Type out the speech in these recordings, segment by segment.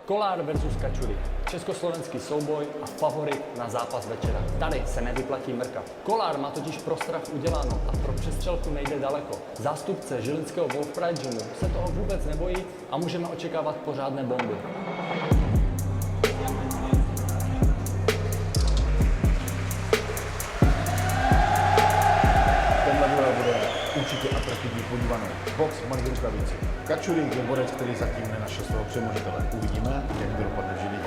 Kolár versus Kačurík. Československý souboj a favorit na zápas večera. Tady se nevyplatí mrkat. Kolár má totiž pro strach uděláno a pro přestřelku nejde daleko. Zástupce žilinského Wolf Pride Gymu se toho vůbec nebojí a můžeme očekávat pořádné bomby. Tenhle duel bude určitě atraktivní podívanou. Box v malých rukavici. Kačurík je borec, který zatím nenašel svého přemožitele. Uvidíme, jak to dopadne v Žilině.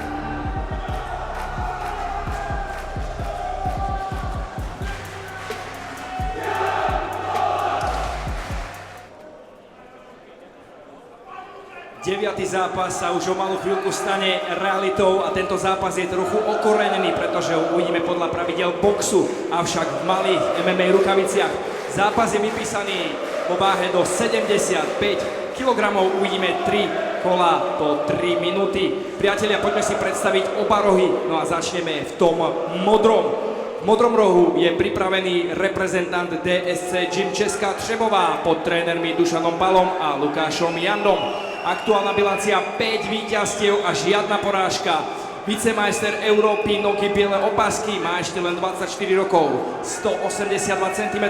Deviatý zápas sa už o malú chvíľku stane realitou a tento zápas je trochu okorenený, pretože ho uvidíme podľa pravidel boxu, avšak v malých MMA rukaviciach. Zápas je vypísaný vo váhe do 75 kg, uvidíme 3 kola po 3 minúty. Priatelia, poďme si predstaviť oba rohy, no a začneme v tom modrom. V modrom rohu je pripravený reprezentant DSC Gym Česká Třebová pod trénermi Dušanom Balom a Lukášom Jandom. Aktuálna bilancia 5 víťazstiev a žiadna porážka. Vicemajster Európy, nohy biele opasky, má ešte len 24 rokov, 182 cm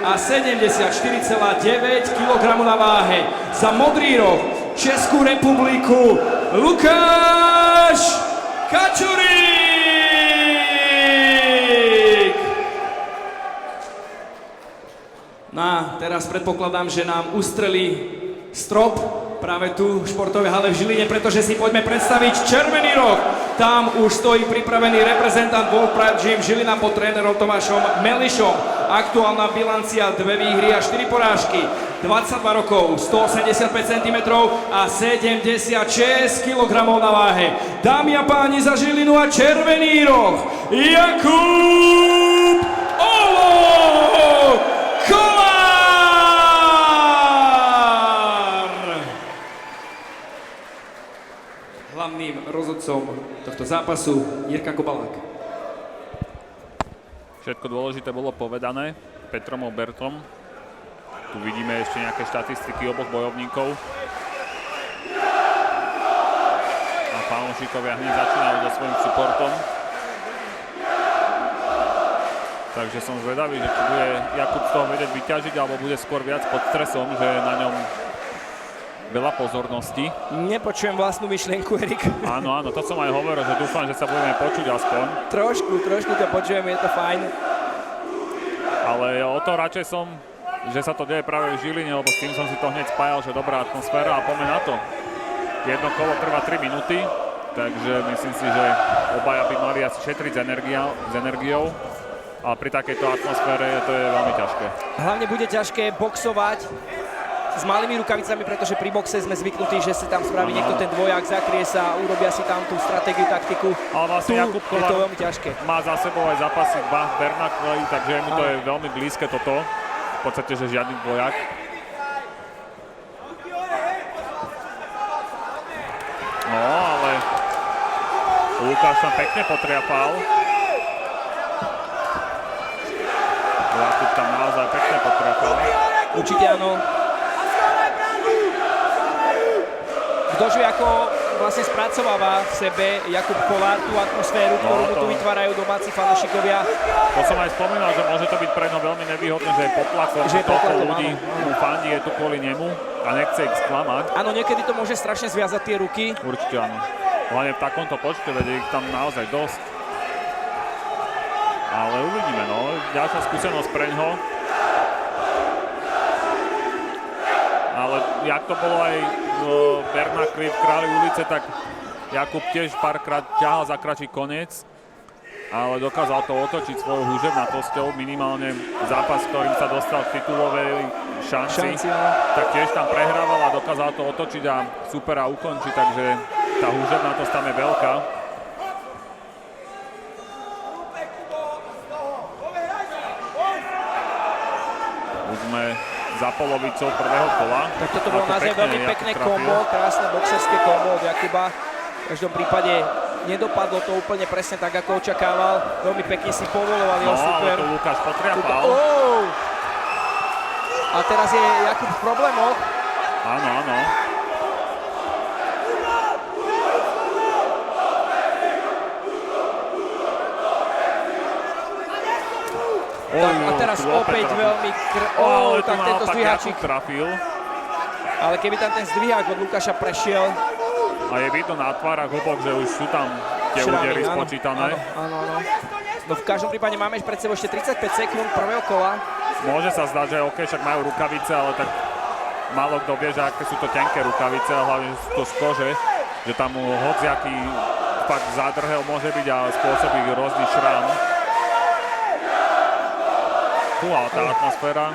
a 74,9 kg na váhe. Za modrý roh Českú republiku Lukáš Kačurík. No a teraz predpokladám, že nám ustrelí strop práve tu v športovej hale v Žiline, pretože si poďme predstaviť červený roh. Tam už stojí pripravený reprezentant Wolf Pride Gym Žilina pod trénerom Tomášom Melišom. Aktuálna bilancia 2 výhry a 4 porážky. 22 rokov, 185 cm a 76 kg na váhe. Dámy a páni, za Žilinu a červený roh Jakub Olo Kolár! Hlavným rozhodcom tohto zápasu Jirka Kobalák. Všetko dôležité bolo povedané Petrom Obertom. Tu vidíme ešte nejaké štatistiky oboch bojovníkov. A fanúšikovia hneď začínajú so svojím supportom. Takže som zvedavý, že či bude Jakub z toho vedieť vyťažiť, alebo bude skôr viac pod stresom, že je na ňom veľa pozornosti. Nepočujem vlastnú myšlienku, Erik. Áno, to som aj hovoril, že dúfam, že sa budeme počuť aspoň. Trošku to počujem, je to fajn. Ale o to radšej som, že sa to deje práve v Žiline, lebo s tým som si to hneď spájal, že dobrá atmosféra a poďme na to. Jedno kolo trvá 3 minúty, takže myslím si, že obaja by mali asi šetriť s energiou. Ale pri takejto atmosfére to je veľmi ťažké. Hlavne bude ťažké boxovať s malými rukavicami, pretože pri boxe sme zvyknutí, že si tam spraví niekto ten dvojak, zakrie sa, urobia si tam tú stratégiu, taktiku. Ale vlastne Jakub je to veľmi ťažké. Má za sebou aj zápasy v Bernakli, takže mu to je veľmi blízke toto. V podstate, že žiadny dvojak. No, ale Lukáš tam pekne potriafal. Jakub tam naozaj pekne potriafal. Určite áno. Ktože ako vlastne spracováva v sebe Jakub Kolár tú atmosféru, ktorú mu tu vytvárajú domáci fanúšikovia. To som aj spomínal, že môže to byť pre ňo veľmi nevýhodné, že je pod tlakom, že toľko ľudí mu fandí, je tu kvôli nemu a nechce ich sklamať. Áno, niekedy to môže strašne zviazať tie ruky. Určite áno. Hlavne v takomto počte, veď ich tam naozaj dosť. Ale uvidíme, no. Ďalšia skúsenosť preňho. Ale jak to bolo aj v Bernakli v Králi ulice, tak Jakub tiež párkrát ťahal za kračí koniec, ale dokázal to otočiť svojou húževnatosťou, minimálne zápas, ktorým sa dostal v titulovej šanci, tak tiež tam prehrával a dokázal to otočiť a supera ukončiť, takže tá húževnatosť tam je veľká. Už sme za polovicou prvého kola. Tak toto bolo naozaj veľmi pekné kombo, krásne boxerské kombo od Jakuba. V každom prípade nedopadlo to úplne presne tak, ako očakával. Veľmi pekne si povoloval jeho super. No, ale to Lukáš potriapal. A teraz je Jakub v problémoch. Áno. teraz tu opäť trafil. veľmi... Ale tu tak tento naopak zdvihačík. Jakub trafil. Ale keby tam ten zdvihák od Lukáša prešiel... A je vidno na tvárach obok, že už sú tam tie údery áno, spočítané. Áno. No v každom prípade máme pred sebou ešte 35 sekúnd prvého kola. Môže sa zdať, že OK, však majú rukavice, ale tak málo kto vie, že aké sú to tenké rukavice, a hlavne že sú to z kože, že tam hociaký fakt zádrhel môže byť a spôsobí rôzny šrám. Fúha, tá atmosféra.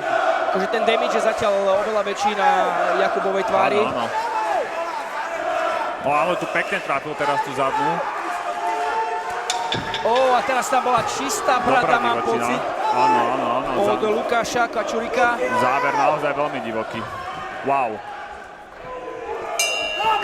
Akože ten damage je zatiaľ oveľa väčší na Jakubovej tvári. Áno. No ale tu pekne trafil teraz tú zadnú. A teraz tam bola čistá brada, mám pocit. Áno. Od Lukáša Kačurika. Záver naozaj veľmi divoký. Wow.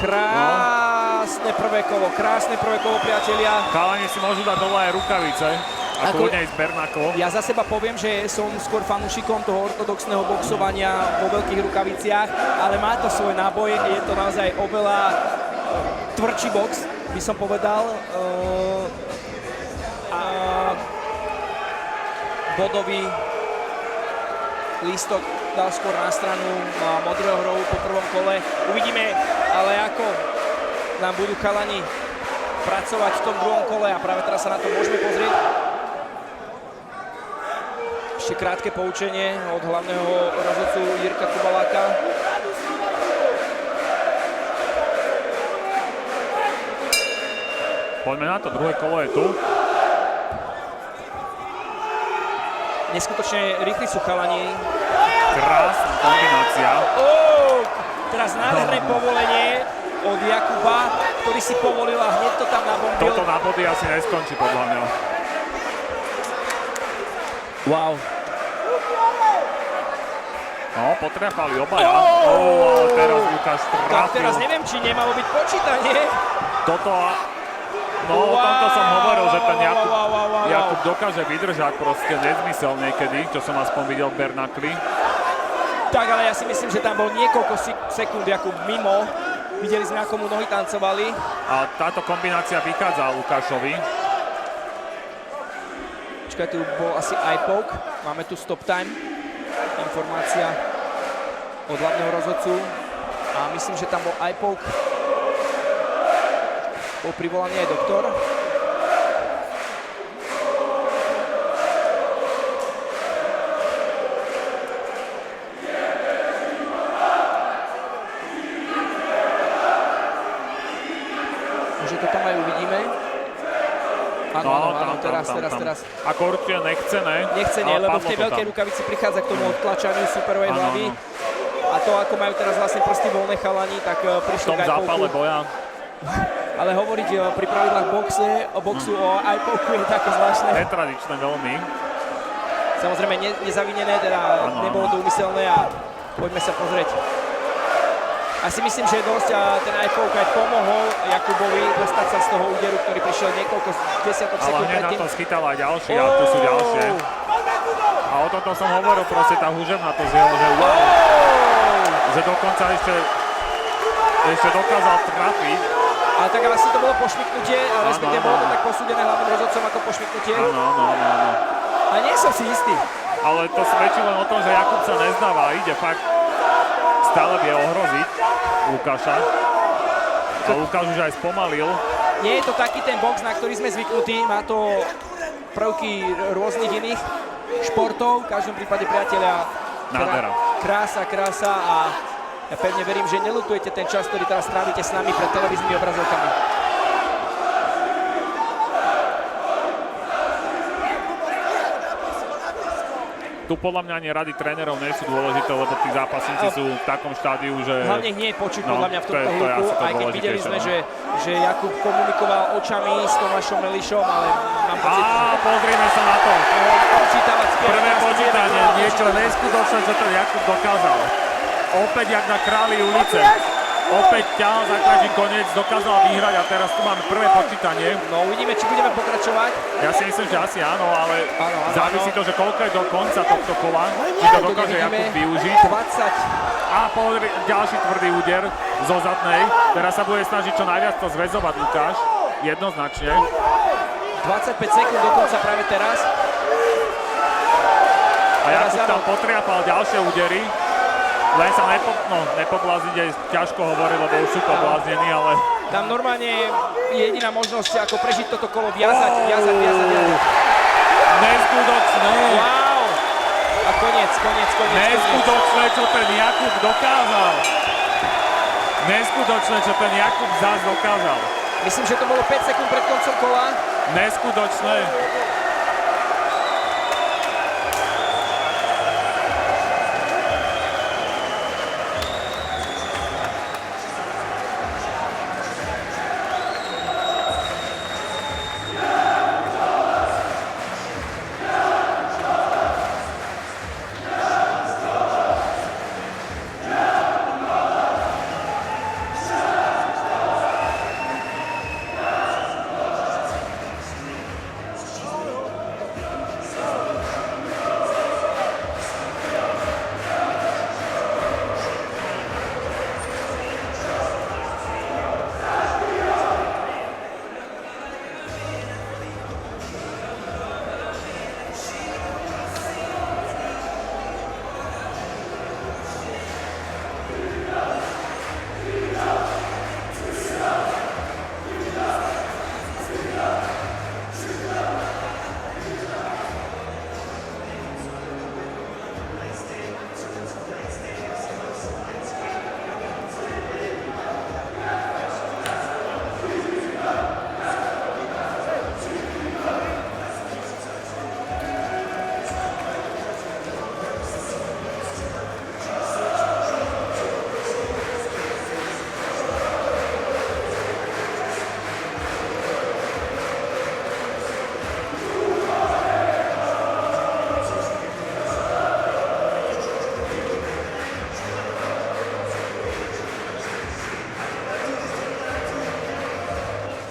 Krásne prvé kolo, priatelia. Chalani si môžu dať dole aj rukavice. A kľudne aj z Bernakov. Ja za seba poviem, že som skôr fanúšikom toho ortodoxného boxovania vo veľkých rukaviciach, ale má to svoj náboj, je to naozaj oveľa tvrdší box, by som povedal. A bodový lístok dal skôr na stranu modrého hrovu po prvom kole. Uvidíme, ale ako nám budú chalani pracovať v tom druhom kole a práve teraz sa na to môžeme pozrieť. Ešte krátke poučenie od hlavného rozhodcu Jirka Kubaláka. Poďme na to, druhé kolo je tu. Neskutočne rýchli sú chalani. Krásna kombinácia. Teraz nádherné povolenie od Jakuba, ktorý si povolil a hneď to tam nabombil. Toto na body asi neskončí podľa mňa. Wow. No, potrafali obaja. Ale teraz Lukáš Tak trafil. teraz neviem, či nemalo byť počítanie. Toto, no o tomto som hovoril, že ten Jakub, Wow. Jakub dokáže vydržať proste nezmysel niekedy, čo som aspoň videl v Bernakli. Tak, ale ja si myslím, že tam bol niekoľko sekúnd Jakub mimo. Videli sme, ako mu nohy tancovali. A táto kombinácia vychádza Lukášovi. Počkaj, tu bol asi eye poke. Máme tu stop time. Informácia od hlavného rozhodcu. A myslím, že tam bol eye poke. Bol privolaný aj doktor. Že to tam aj uvidíme. Áno, teraz. Ako určite nechce, ne? Nechce, nie, lebo v tej veľkej rukavici prichádza k tomu odtlačaniu superovej hlavy. A to, ako majú teraz vlastne prsty voľné chalani, tak prišlo V tom k eye zápale poke. boja. Ale hovoriť pri pravidlách boxu o eye poke je také zvláštne. Netradičné veľmi. Samozrejme nezavinené, teda nebolo to úmyselné a poďme sa pozrieť. A si myslím, že dosť ten eye poke aj pomohol Jakubovi dostať sa z toho úderu, ktorý prišiel niekoľko desiatok Ale sekúnd hneď na predtým. to schytal aj ďalší a tu sú ďalšie. A o tomto som hovoril, proste tá húževnatosť jeho, že wow. Že dokonca ešte dokázal trafiť. Ale tak asi to bolo pošmyknutie, ale respektíve bolo to tak posúdené hlavným rozhodcom ako pošmyknutie. Áno. Ale nie som si istý. Ale to svedčí len o tom, že Jakub sa nezdáva a ide fakt. Stále vie ohroziť Lukáša. A Lukáš už aj spomalil. Nie je to taký ten box, na ktorý sme zvyknutí. Má to prvky rôznych iných športov. V každom prípade, priatelia, Nádhera. krása a ja pevne verím, že neľutujete ten čas, ktorý teraz strávite s nami pred televíznymi obrazovkami. Tu podľa mňa ani rady trénerov nie sú dôležité, lebo tí zápasníci sú v takom štádiu, že... Hlavne nie je počuť podľa mňa v tomto to je hluku, asi to aj keď videli sme, dôležitejšie, že Jakub komunikoval očami s Tomášom Melišom, ale mám pocit, pozrime sa na to. počítavať Prvé počítanie, niečo neskutočné, čo ten Jakub dokázal. Opäť jak na Králi ulice. Opäť ťahal za každý koniec, dokázal vyhrať a teraz tu máme prvé počítanie. No uvidíme, či budeme pokračovať. Ja si myslím, že asi áno, ale Áno. závisí to, že koľko je do konca tohto kola, či to dokáže Jakub využiť. 20. A pozri, ďalší tvrdý úder zo zadnej. Teraz sa bude snažiť čo najviac to zväzovať Lukáš. Jednoznačne. 25 sekúnd do konca práve teraz. A Jakub tam potriapal ďalšie údery. Len sa nepoblázniť je ťažko hovoriť, lebo už sú pobláznení, ale... Tam normálne je jediná možnosť, ako prežiť toto kolo, viazať. Neskutočné. Wow! A koniec. Neskutočné, čo ten Jakub dokázal. Neskutočné, čo ten Jakub zás dokázal. Myslím, že to bolo 5 sekúnd pred koncom kola. Neskutočné.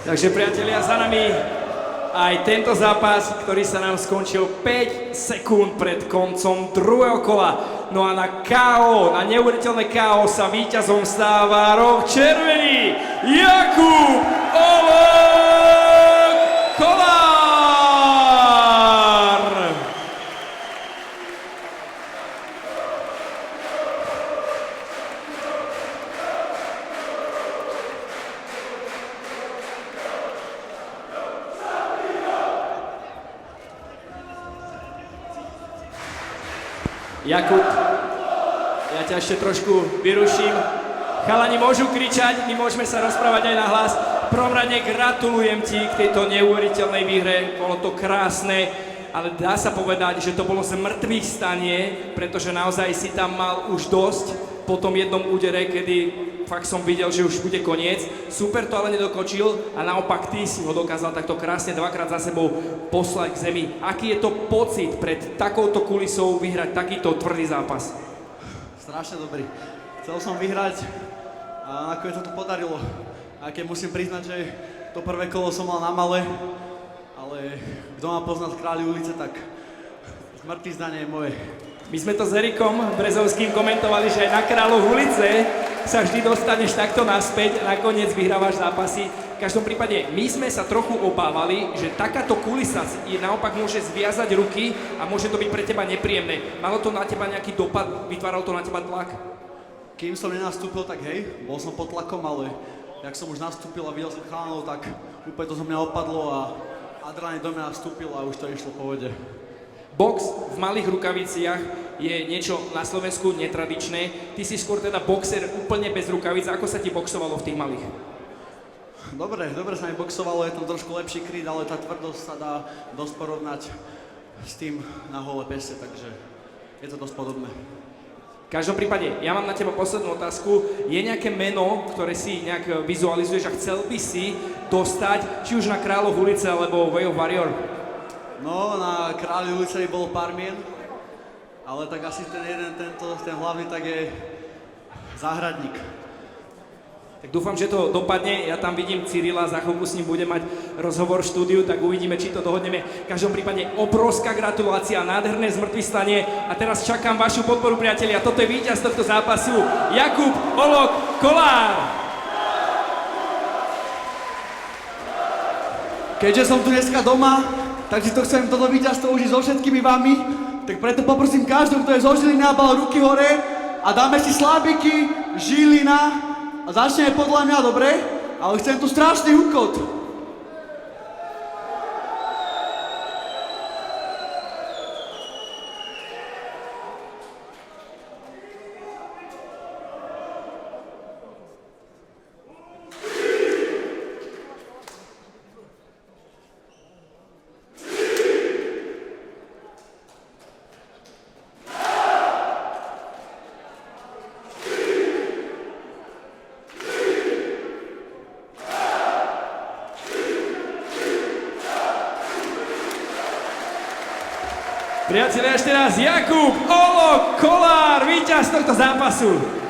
Takže priatelia, za nami aj tento zápas, ktorý sa nám skončil 5 sekúnd pred koncom druhého kola. No a na KO, na neuveriteľné KO sa víťazom stáva roh červený Jakub Olok Kolár! Jakub, ja ťa ešte trošku vyruším. Chalani môžu kričať, my môžeme sa rozprávať aj na hlas. V prvom rade gratulujem ti k tejto neuveriteľnej výhre, bolo to krásne, ale dá sa povedať, že to bolo z mŕtvych stanie, pretože naozaj si tam mal už dosť po tom jednom údere, kedy fakt som videl, že už bude koniec. Super to ale nedokočil a naopak ty si ho dokázal takto krásne dvakrát za sebou poslať k zemi. Aký je to pocit pred takouto kulisou vyhrať takýto tvrdý zápas? Strašne dobrý. Chcel som vyhrať a nakoniec sa to podarilo. A keď musím priznať, že to prvé kolo som mal na male, ale kto ma pozná z Kráľi ulice, tak zmrtvý zdanie je moje. My sme to s Erikom Brezovským komentovali, že aj na Kráľov ulice sa vždy dostaneš takto naspäť a nakoniec vyhrávaš zápasy. V každom prípade my sme sa trochu obávali, že takáto kulisa je naopak môže zviazať ruky a môže to byť pre teba nepríjemné. Malo to na teba nejaký dopad? Vytváral to na teba tlak? Kým som nenastúpil, tak hej, bol som pod tlakom, ale jak som už nastúpil a videl som chalanov, tak úplne to zo mňa opadlo a adrenalín do mňa vstúpil a už to išlo po vode. Box v malých rukaviciach je niečo na Slovensku netradičné. Ty si skôr teda boxer úplne bez rukavic. Ako sa ti boxovalo v tých malých? Dobre sa mi boxovalo, je tam trošku lepší kryt, ale tá tvrdosť sa dá dosť porovnať s tým na holé peste, takže je to dosť podobné. V každom prípade, ja mám na teba poslednú otázku. Je nejaké meno, ktoré si nejak vizualizuješ a chcel by si dostať, či už na Kráľov ulice alebo Way of Warrior? No, na Kráľi ulice bolo pár mien, ale tak asi ten hlavný tak je Záhradník. Tak dúfam, že to dopadne. Ja tam vidím Cyrila, za chvíľku s ním budem mať rozhovor v štúdiu, tak uvidíme, či to dohodneme. V každom prípade obrovská gratulácia, nádherné zmŕtvychvstanie a teraz čakám vašu podporu, priatelia. Toto je víťaz tohto zápasu, Jakub Olok Kolár. Keďže som tu dneska doma, tak si to chcem toto víťazstvo užiť so všetkými vami. tak preto poprosím každého, kto je zo Žiliny, bal ruky hore a dáme si slabiky, Žilina a začneme podľa mňa, dobre? Ale chcem tu strašný hukot. Priatelia, ešte raz Jakub Olo Kolár, víťaz tohto zápasu.